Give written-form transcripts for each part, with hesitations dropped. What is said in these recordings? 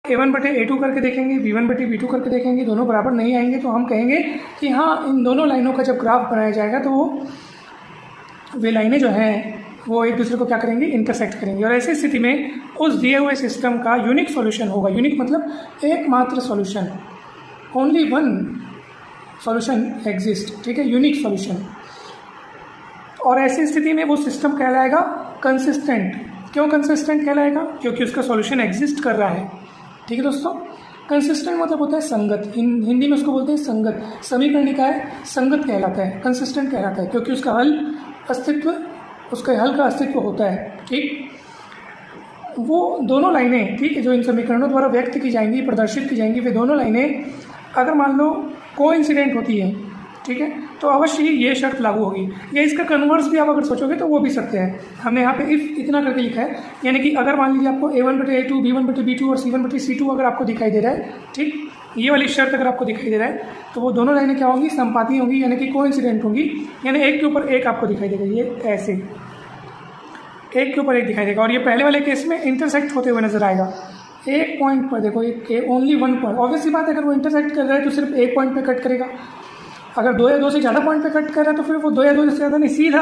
A1/A2 करके देखेंगे, B1/B2 करके देखेंगे, दोनों बराबर नहीं आएंगे तो हम कहेंगे कि हाँ, इन दोनों लाइनों का जब ग्राफ बनाया जाएगा तो वे लाइनें जो हैं वो एक दूसरे को क्या करेंगी, इंटरसेक्ट करेंगी। और ऐसी स्थिति में उस दिए हुए सिस्टम का यूनिक सॉल्यूशन होगा। यूनिक मतलब एकमात्र solution, only one solution exist, ठीक है, यूनिक सॉल्यूशन। और ऐसी स्थिति में वो सिस्टम कहलाएगा कंसिस्टेंट। क्यों कंसिस्टेंट कहलाएगा? क्योंकि उसका सॉल्यूशन एग्जिस्ट कर रहा है, ठीक है दोस्तों। कंसिस्टेंट मतलब होता है संगत, हिंदी में उसको बोलते हैं संगत। समीकरण का है संगत कहलाता है, कंसिस्टेंट कहलाता है, क्योंकि उसका हल का अस्तित्व होता है, ठीक। वो दोनों लाइनें, ठीक है, जो इन समीकरणों द्वारा व्यक्त की जाएंगी, प्रदर्शित की जाएंगी, वे दोनों लाइनें अगर मान लो कोइंसिडेंट होती है, ठीक है, तो अवश्य ही ये शर्त लागू होगी। या इसका कन्वर्स भी आप अगर सोचोगे तो वो भी सत्य है। हमने यहाँ पे इफ इतना करके लिखा है, यानी कि अगर मान लीजिए आपको A1/A2, B1/B2 और C1/C2 अगर आपको दिखाई दे रहा है, ठीक, ये वाली शर्त अगर आपको दिखाई दे रहा है, तो वो दोनों लाइनें क्या होंगी, संपाती होंगी, यानी कि कोइंसिडेंट होंगी। यानी एक के ऊपर एक आपको दिखाई देगा, ये ऐसे एक के ऊपर एक दिखाई देगा। और ये पहले वाले केस में इंटरसेक्ट होते हुए नजर आएगा। एक पॉइंट पर देखो, एक ओनली वन पॉइंट। ऑब्वियसली बात है, अगर वो इंटरसेक्ट कर रहा है तो सिर्फ एक पॉइंट पे कट करेगा। अगर 2 या 2 से ज़्यादा पॉइंट पे कट कर रहा है तो फिर वो 2 या 2 से ज़्यादा नहीं, सीधा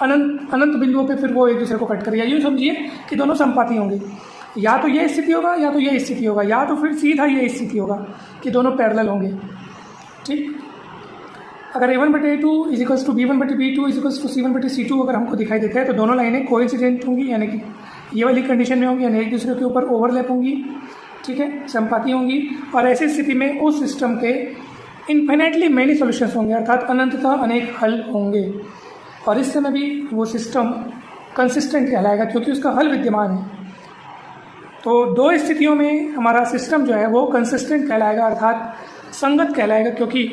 अनंत बिंदुओं पे फिर वो एक दूसरे को कट करेगा। यूँ समझिए कि दोनों संपाती होंगे, या तो ये स्थिति होगा या तो ये स्थिति होगा, या तो फिर सीधा ये स्थिति होगा कि दोनों पैरेलल होंगे, ठीक। अगर A1/A2 = B1/B2 = C1/C2 अगर हमको दिखाई देता है तो दोनों लाइनें कोइंसिडेंट होंगी, यानी कि ये वाली कंडीशन में होंगी, यानी एक दूसरे के ऊपर ओवरलैप होंगी, ठीक है, संपाती होंगी। और ऐसी स्थिति में उस सिस्टम के इन्फिनेटली मैनी सॉल्यूशंस होंगे, अर्थात अनंतता अनेक हल होंगे। और इस समय भी वो सिस्टम कंसिस्टेंट कहलाएगा क्योंकि उसका हल विद्यमान है। तो दो स्थितियों में हमारा सिस्टम जो है वो कंसिस्टेंट कहलाएगा, अर्थात संगत कहलाएगा, क्योंकि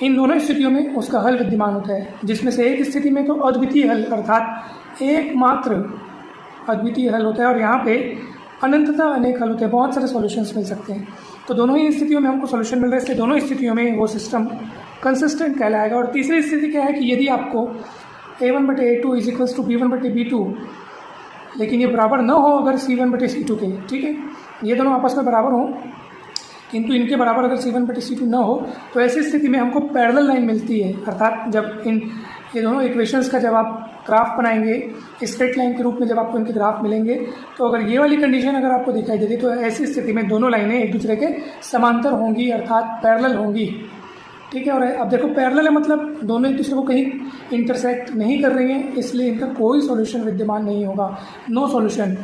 इन दोनों स्थितियों में उसका हल विद्यमान होता है, जिसमें से एक स्थिति में तो अद्वितीय हल अर्थात एकमात्र अद्वितीय हल होता है, और यहाँ पे अनंतता अनेक हल होते हैं, बहुत सारे सॉल्यूशंस मिल सकते हैं। तो दोनों ही स्थितियों में हमको सॉल्यूशन मिल रहा है, इसलिए दोनों स्थितियों में वो सिस्टम कंसिस्टेंट कहलाएगा। और तीसरी स्थिति क्या है कि यदि आपको A1/A2 = B1/B2 लेकिन ये बराबर न हो अगर C1/C2 के, ठीक है, ये दोनों आपस में बराबर हों किंतु इनके बराबर अगर C1/C2 न हो, तो ऐसी स्थिति में हमको पैरेलल लाइन मिलती है। अर्थात जब ये दोनों इक्वेशंस का जब आप ग्राफ बनाएंगे स्ट्रेट लाइन के रूप में, जब आपको इनके ग्राफ मिलेंगे, तो अगर ये वाली कंडीशन अगर आपको दिखाई देती तो ऐसी स्थिति में दोनों लाइनें एक दूसरे के समांतर होंगी, अर्थात पैरेलल होंगी, ठीक है। और अब देखो पैरेलल है मतलब दोनों एक दूसरे को कहीं इंटरसेक्ट नहीं कर रही हैं, इसलिए इनका कोई सॉल्यूशन विद्यमान नहीं होगा, नो सॉल्यूशन।